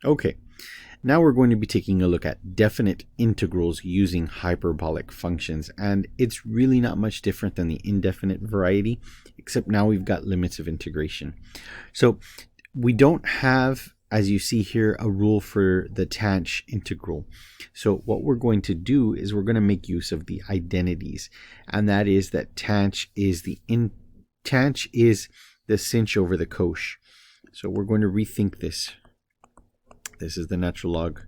Okay, now we're going to be taking a look at definite integrals using hyperbolic functions, and it's really not much different than the indefinite variety, except now we've got limits of integration. So we don't have, as you see here, a rule for the tanh integral. So what we're going to do is we're going to make use of the identities, and that is that tanh is the sinh over the cosh. So we're going to rethink this. This is the natural log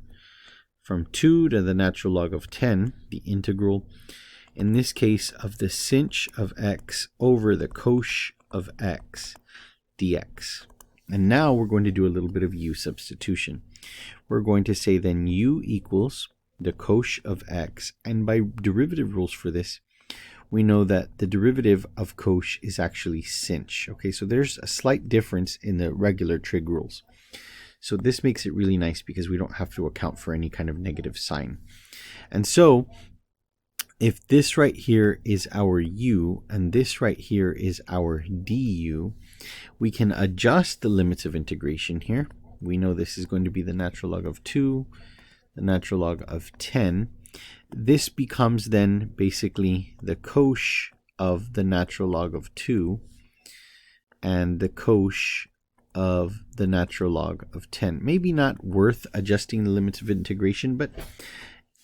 from 2 to the natural log of 10, the integral, in this case, of the sinh of x over the cosh of x dx. And now we're going to do a little bit of u substitution. We're going to say then u equals the cosh of x, and by derivative rules for this, we know that the derivative of cosh is actually sinh. Okay, so there's a slight difference in the regular trig rules. So this makes it really nice because we don't have to account for any kind of negative sign. And so if this right here is our u and this right here is our du, we can adjust the limits of integration here. We know this is going to be the natural log of 2, the natural log of 10. This becomes then basically the cosh of the natural log of 2 and the cosh of the natural log of 10. Maybe not worth adjusting the limits of integration, but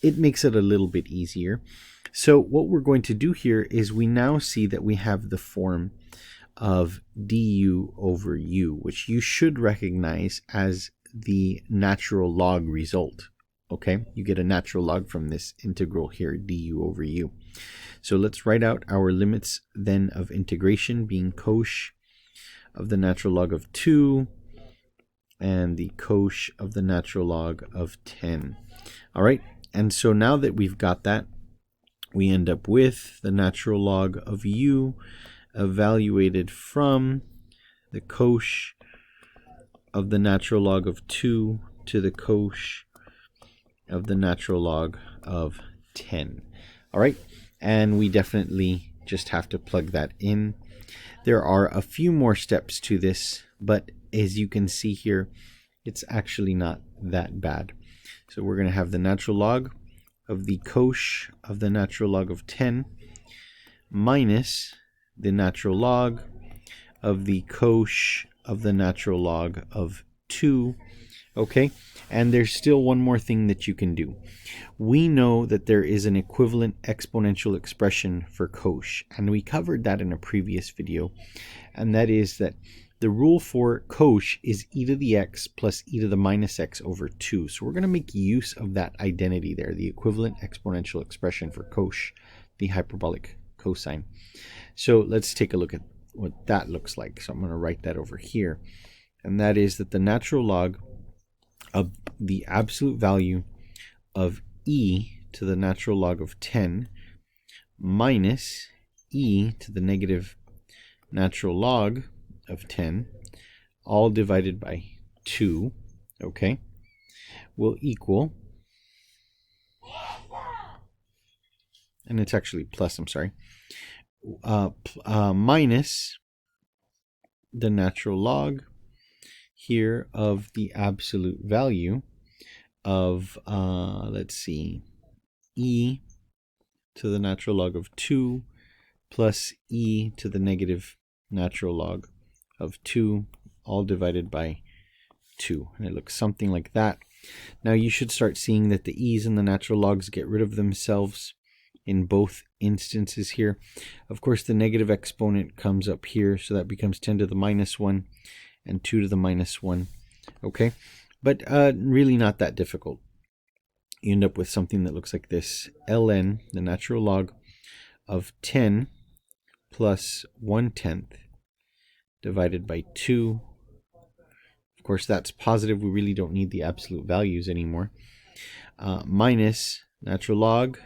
it makes it a little bit easier. So what we're going to do here is we now see that we have the form of du over u, which you should recognize as the natural log result. Okay, you get a natural log from this integral here, du over u. So let's write out our limits then of integration, being cosh of the natural log of 2 and the cosh of the natural log of 10. All right, and so now that we've got that, we end up with the natural log of u evaluated from the cosh of the natural log of 2 to the cosh of the natural log of 10. All right, and we definitely just have to plug that in. There are a few more steps to this, but as you can see here, it's actually not that bad. So we're going to have the natural log of the cosh of the natural log of 10 minus the natural log of the cosh of the natural log of 2. Okay, and there's still one more thing that you can do. We know that there is an equivalent exponential expression for cosh, and we covered that in a previous video, and that is that the rule for cosh is e to the x plus e to the minus x over 2. So we're going to make use of that identity there, the equivalent exponential expression for cosh, the hyperbolic cosine. So let's take a look at what that looks like. So I'm going to write that over here, and that is that the natural log of the absolute value of e to the natural log of 10 minus e to the negative natural log of 10, all divided by 2, okay, will equal, and it's actually plus, I'm sorry, minus the natural log here of the absolute value of, let's see, e to the natural log of 2 plus e to the negative natural log of 2, all divided by 2. And it looks something like that. Now you should start seeing that the e's and the natural logs get rid of themselves in both instances here. Of course, the negative exponent comes up here, so that becomes 10 to the minus 1 and 2 to the minus 1. Okay, but really not that difficult. You end up with something that looks like this. ln, the natural log of 10 plus 1/10 divided by 2. Of course, that's positive. We really don't need the absolute values anymore. Minus natural log,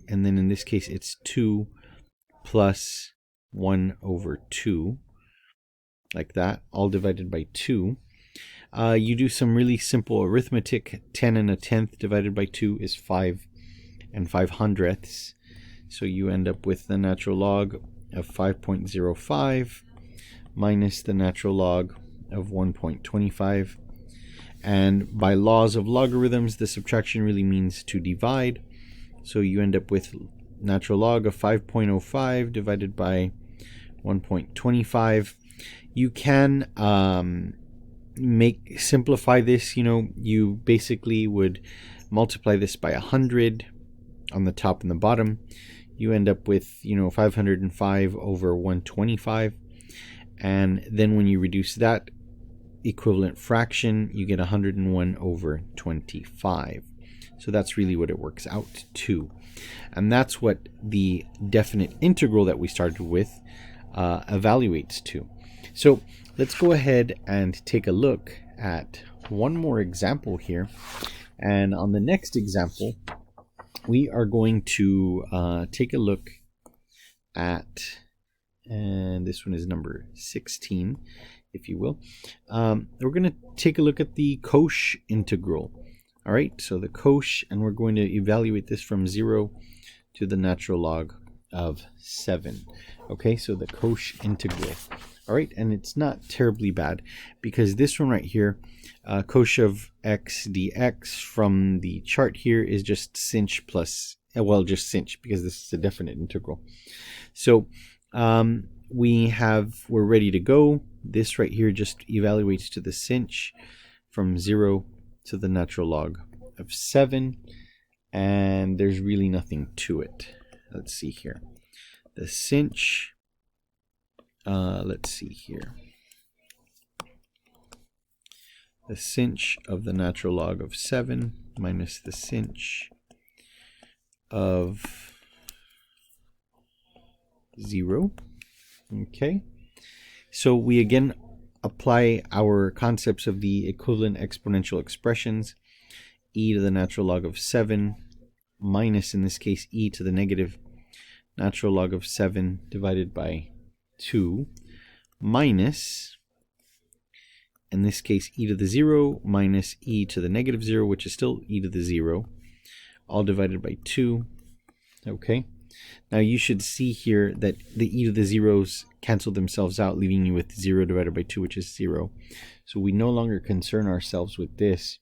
and then in this case it's 2 plus 1 over 2, like that, all divided by 2. You do some really simple arithmetic. 10 and 1/10 divided by 2 is 5 and 5/100ths. So you end up with the natural log of 5.05 minus the natural log of 1.25. And by laws of logarithms, the subtraction really means to divide. So you end up with natural log of 5.05 divided by 1.25. You can simplify this. You basically would multiply this by 100 on the top and the bottom. You end up with 505 over 125, and then when you reduce that equivalent fraction, you get 101 over 25. So that's really what it works out to, and that's what the definite integral that we started with evaluates to. So let's go ahead and take a look at one more example here, and on the next example we are going to take a look at, and this one is number 16, if you will. We're going to take a look at the cosh integral. All right, so the cosh, and we're going to evaluate this from 0 to the natural log of 7. Okay, so the cosh integral. All right, and it's not terribly bad, because this one right here, cosh of x dx from the chart here is just sinh plus, well, just sinh, because this is a definite integral. So we're ready to go. This right here just evaluates to the sinh from 0 to the natural log of 7, and there's really nothing to it. Let's see here. The sinh, let's see here. The sinh of the natural log of 7 minus the sinh of 0. Okay, so we again apply our concepts of the equivalent exponential expressions. E to the natural log of 7 minus, in this case, e to the negative natural log of 7 divided by 2 minus, in this case, e to the 0 minus e to the negative 0, which is still e to the 0, all divided by 2. Okay, now you should see here that the e to the zeros cancel themselves out, leaving you with 0 divided by 2, which is 0. So we no longer concern ourselves with this.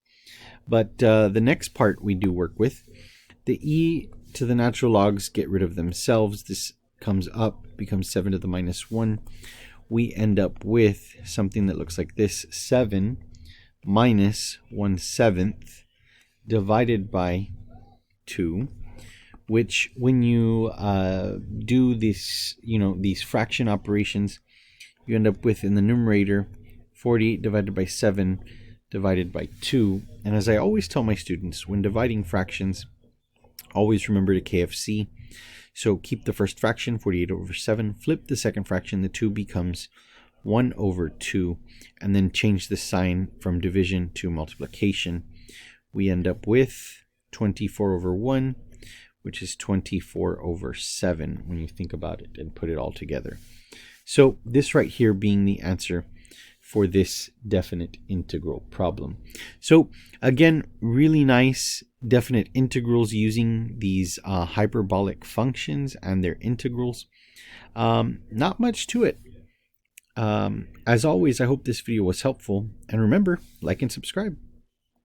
But the next part we do work with. The e to the natural logs get rid of themselves. This comes up, becomes 7 to the minus 1. We end up with something that looks like this: 7 minus 1/7 divided by 2, which when you do this, these fraction operations, you end up with, in the numerator, 48 divided by 7 divided by 2. And as I always tell my students, when dividing fractions, always remember to KFC. So keep the first fraction, 48 over 7, flip the second fraction, the 2 becomes 1 over 2, and then change the sign from division to multiplication. We end up with 24 over 1, which is 24 over 7 when you think about it and put it all together. So this right here being the answer for this definite integral problem. So again, really nice definite integrals using these hyperbolic functions and their integrals. Not much to it. As always, I hope this video was helpful, and remember, like and subscribe.